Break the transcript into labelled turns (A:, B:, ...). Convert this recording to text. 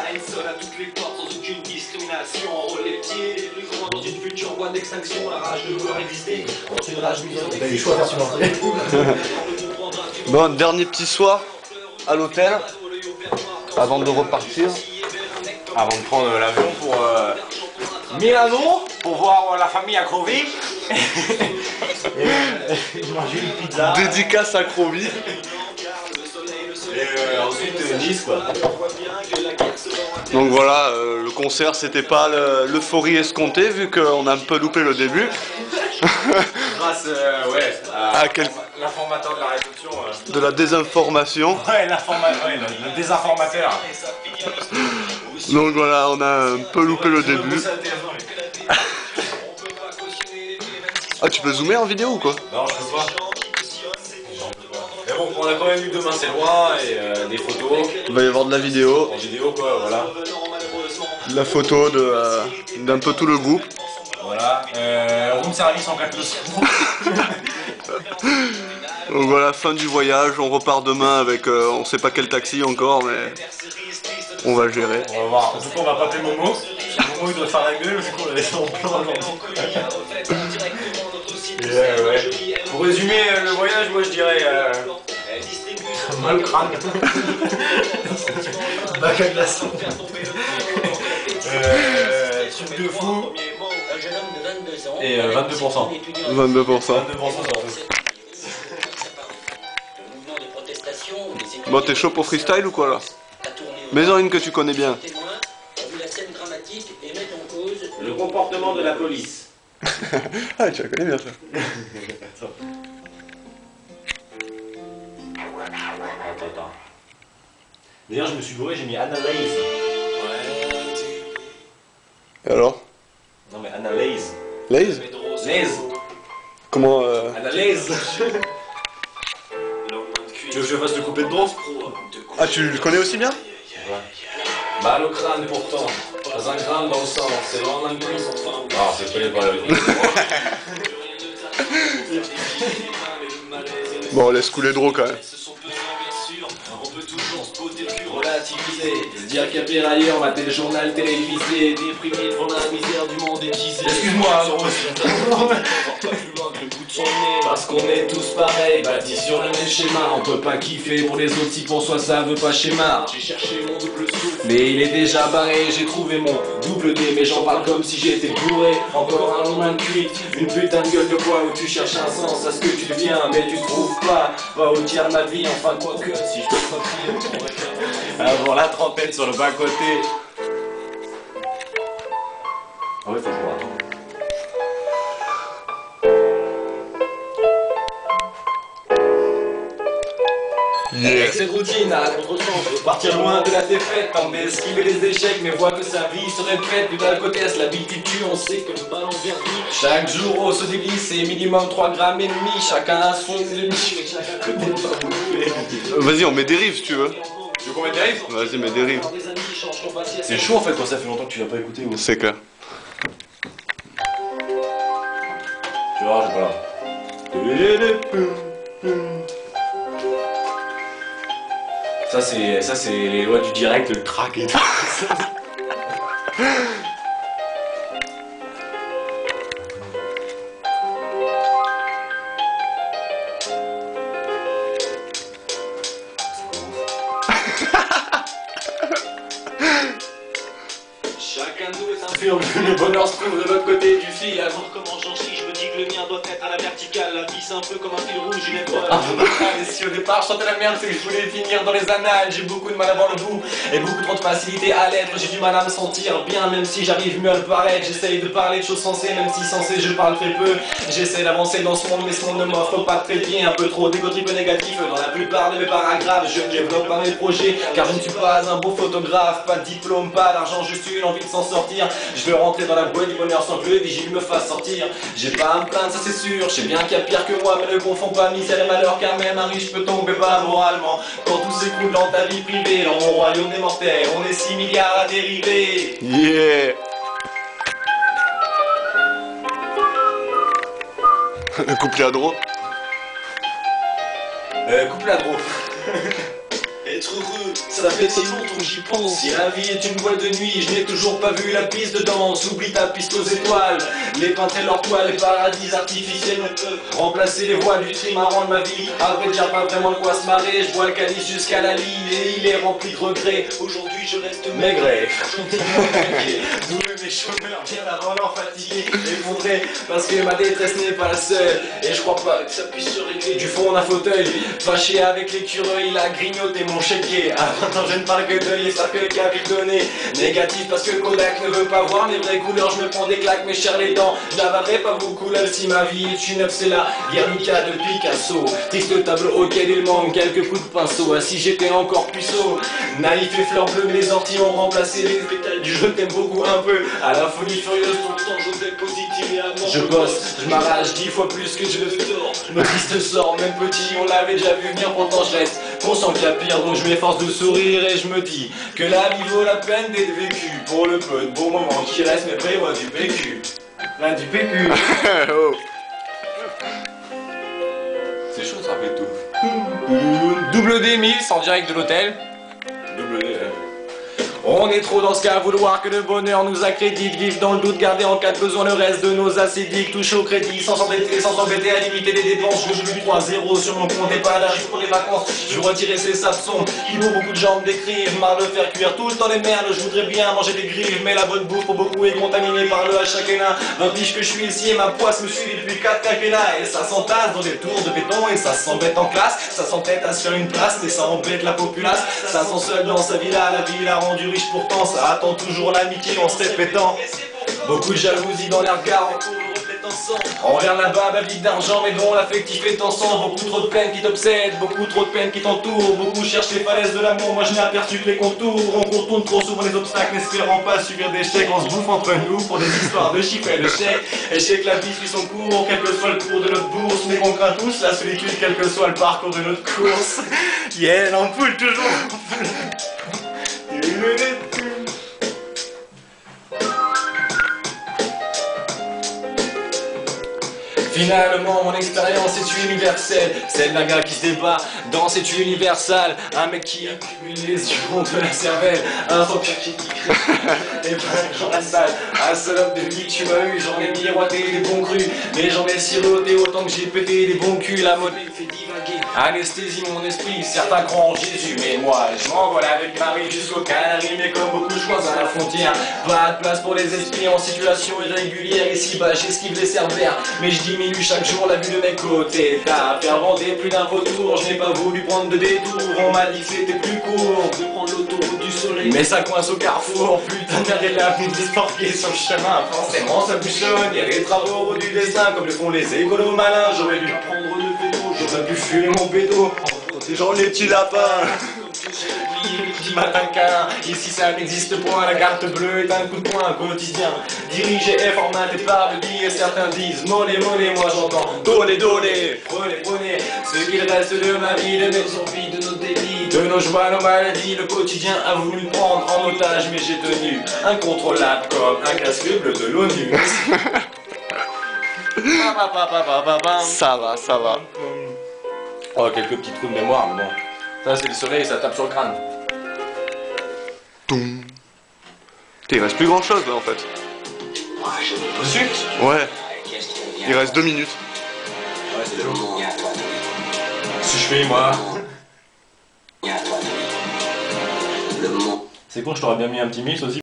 A: design sonne à toutes les portes sans aucune discrimination. Enrôle les petits, les plus grands dans une future voie d'extinction. La rage de vouloir exister, quand une rage mise en
B: T'as eu le choix facilement.
C: Bon, dernier petit soir à l'hôtel avant de repartir.
D: Avant de prendre l'avion pour Milano, pour voir la famille à Crovi.
B: Manger une pizza.
C: Dédicace à Crovi.
D: Et ensuite Nice quoi.
C: Donc voilà, le concert c'était pas l'euphorie escomptée vu qu'on a un peu loupé le début.
D: Grâce
C: À quel...
D: l'informateur de la réception.
C: de la désinformation.
D: Ouais, le désinformateur.
C: Donc voilà, on a un peu loupé le début. Ah, tu peux zoomer en vidéo ou quoi?
D: Non, je peux pas. Mais bon, on a quand même eu demain, c'est loin, et des photos.
C: Il va y avoir de la vidéo.
D: En vidéo quoi, voilà.
C: La photo d'un peu tout le groupe.
D: Voilà. Room service en 4 leçons.
C: Donc voilà, fin du voyage, on repart demain avec on sait pas quel taxi encore, mais on va gérer.
D: On va voir. En tout cas, on va pas appeler Momo. Momo il doit faire la gueule, du coup on l'a laissé en plan aujourd'hui. Ouais. Pour résumer le voyage, moi je dirais mal le crâne.
B: Bac à glaçons.
D: Truc de fou. Et 22%.
C: 22%. Bon, t'es chaud pour freestyle ou quoi là? Mets-en une que tu connais bien.
A: Le comportement de la police.
C: Ah, tu la connais bien ça.
D: Attends. D'ailleurs, je me suis bourré, j'ai mis analyse.
C: Et alors?
D: Non, mais analyse.
C: Laze?
D: Laze.
C: Comment
D: Analyse. Tu veux que je fasse le coupé de bronze?
C: Ah, tu le connais aussi bien?
A: Mal au crâne pourtant, pas un gramme dans le sang, c'est vraiment un bruit sans fin.
D: Ah, je connais pas le
C: Bon, laisse couler Dro quand même.
A: On peut toujours se poter le cul, relativiser, se dire qu'il y a pire ailleurs, mater le journal télévisé, déprimé devant la misère du monde épuisé.
D: Excuse-moi, gros.
A: Parce qu'on est tous pareils, bâtis sur le même schéma. On peut pas kiffer pour les autres si pour soi ça veut pas schéma. J'ai cherché mon double souffle, mais il est déjà barré. J'ai trouvé mon double D, mais j'en parle comme si j'étais bourré. Encore un lendemain de cuite, une putain de gueule de bois où tu cherches un sens à ce que tu deviens, mais tu trouves pas. Va au tiers de ma vie, enfin quoi que si je te confie.
D: Avant la trempette sur le bas-côté. Ah ouais, faut que je vois.
A: Avec cette routine à contre-sens, je veux partir loin de la défaite, tenter d'esquiver les échecs, mais vois que sa vie se répète. Plus d'alcotesse, la vie qui tue, on sait que le ballon vient vite. Chaque jour on se déglisse, c'est minimum 3 grammes et demi, chacun a son ennemi.
C: Vas-y, on met des rives si tu veux.
D: Tu veux qu'on mette des riffs?
C: Vas-y, mets des rives.
D: C'est chaud en fait quand ça fait longtemps que tu l'as pas écouté. Ouais.
C: C'est clair.
D: Tu vois, j'ai pas là. Ça c'est les lois du direct, le track et tout.
A: Chacun de nous est un film, le bonheur se trouve de l'autre côté du fil. À voir comment j'en chie, je me dis que le mien doit être à la verticale. La vie c'est un peu comme un fil rouge, une étoile.
D: Et si au départ je sentais la merde, c'est que je voulais finir dans les annales. J'ai beaucoup de mal à voir le bout et beaucoup trop de facilité à l'être. J'ai du mal à me sentir bien, même si j'arrive mieux à le paraître. J'essaye de parler de choses sensées, même si sensées je parle très peu. J'essaie d'avancer dans ce monde, mais ce monde ne m'offre pas de trépied. Un peu trop d'égo trip négatif dans la plupart de mes paragraphes. Je ne développe pas mes projets, car je ne suis pas un beau photographe. Pas de diplôme, pas d'argent, juste une envie de s'en sortir. Je veux rentrer dans la boîte du bonheur sans que le vigile me fasse sortir. J'ai pas à me plaindre, ça c'est sûr. Je sais bien qu'il y a pire que moi, mais ne confonds pas misère et malheur, car même un riche peut tomber bas moralement. Quand tout s'écoule dans ta vie privée, dans mon royaume des mortels, on est 6 milliards à dériver.
C: Yeah. Couplet à Dro.
D: Coupe la drôle.
A: Être heureux, ça fait si longtemps que j'y pense. Si la vie est une boîte de nuit, je n'ai toujours pas vu la piste de danse. Oublie ta piste aux étoiles, les peintres et leurs toiles, les paradis artificiels ne peuvent remplacer les voies du trimaran de ma vie. À vrai dire, pas vraiment de quoi se marrer, je bois le calice jusqu'à la lie et il est rempli de regrets. Aujourd'hui je reste maigret. Doué mes chômeurs, bien avant l'en fatigué, effondré, parce que ma détresse n'est pas la seule. Et je crois pas que ça puisse se régler du fond d'un fauteuil. Fâché avec l'écureuil, il a grignoté mon chéquier. À 20 ans je ne parle que d'œil et ça fait le capitonné. Négatif parce que Kodak ne veut pas voir mes vraies couleurs. Je me prends des claques, mes chers les dents. Je n'avarais pas beaucoup là si ma vie est une œuvre, c'est la Guernica de Picasso. Triste tableau auquel il manque quelques coups de pinceau. Ah si j'étais encore puceau. Naïf et fleurs bleues, mais les orties ont remplacé les pétales du je t'aime beaucoup un peu. À la folie furieuse, tout le temps j'osais positive et amour. Je bosse, je m'arrache 10 fois plus que je le fais. Me triste sort, même petit, on l'avait déjà vu venir, pourtant je reste conscient qu'il y a pire, donc je m'efforce de sourire et je me dis que la vie vaut la peine d'être vécue. Pour le peu de beaux moments qui restent, mais prévois du PQ. Là, du PQ.
C: Oh.
A: C'est chaud, ça fait tout. Double D1000 en direct de l'hôtel. Double D. On est trop dans ce cas à vouloir que le bonheur nous accrédite. Vivre dans le doute, garder en cas de besoin le reste de nos acédiques. Touche au crédit, sans s'embêter à limiter les dépenses. Je veux 3-0 sur mon compte et pas d'argent pour les vacances. Je veux retirer ces sapsons qui pour beaucoup de gens me décrivent. Marre de faire cuire tout le temps les merdes. Je voudrais bien manger des grives, mais la bonne bouffe pour beaucoup est contaminée par le H-quinquennat. 20 piges que je suis ici et ma poisse me suit depuis 4 quinquennats. Et ça s'entasse dans des tours de béton et ça s'embête en classe. Ça s'entête à se faire une place, mais ça embête la populace. Ça sent seul dans sa villa, la vie l'a rendu riche pourtant. Ça attend toujours l'amitié en se répétant. Beaucoup de jalousie dans les regards. Envers là-bas, babique d'argent, mais dont l'affectif est en sang. Beaucoup trop de peine qui t'obsède, beaucoup trop de peine qui t'entoure. Beaucoup cherchent les falaises de l'amour, moi je n'ai aperçu que les contours. On contourne trop souvent les obstacles, n'espérant pas subir d'échecs. On se bouffe entre nous pour des histoires de chiffres et de chèques. Échec, la vie suit son cours, quel que soit le cours de notre bourse. Mais qu'on craint tous la solitude, quel que soit le parcours de notre course. Yeah, l'ampoule toujours. Finalement mon expérience est universelle. Celle d'un gars qui se débat dans cette universal. Un mec qui accumule les yeux de la cervelle. Un vampire qui crie et pas dans la salle. Un seul homme de vie que tu m'as eu. J'en ai miroité des bons crus, mais j'en ai siroté autant que j'ai pété des bons culs. La mode fait divaguer, anesthésie mon esprit. Certains croient en Jésus, mais moi je m'envole avec Marie jusqu'aux Canaries. Mais comme beaucoup je croise à la frontière. Pas de place pour les esprits en situation irrégulière. Ici bas j'esquive les cerbères, mais je diminue chaque jour la vue de mes côtés. T'as fait inventer plus d'un vautour. Je n'ai pas voulu prendre de détour. On m'a dit que c'était plus court de prendre l'autoroute du soleil, mais ça coince au carrefour. Putain de merde, et la vie d'estorquer sur le chemin. Forcément ça bouchonne. Y'a des travaux au bout du destin comme le font les écolos malins. J'aurais dû prendre le pédo, j'aurais pu fumer mon pédo.
C: Genre les petits lapins.
A: Petit matin câlin, ici ça n'existe point. La carte bleue est un coup de poing quotidien. Dirigé et formaté par le dit. Et certains disent monnaie, monnaie, moi j'entends donnez, donnez. Prenez, prenez ce qu'il reste de ma vie, de mes envies, de nos délits, de nos joies, nos maladies. Le quotidien a voulu me prendre en otage, mais j'ai tenu incontrôlable comme un casque bleu de l'ONU.
C: Ça va, ça va.
A: Oh, quelques petits trous de mémoire, mais bon. Ça, c'est le soleil, ça tape sur le crâne.
C: Toum. Il reste plus grand chose là en fait.
A: Zut.
C: Ouais. Il reste 2 minutes.
A: Ouais, c'est chaud. Si je fais, moi. C'est con, je t'aurais bien mis un petit mix aussi.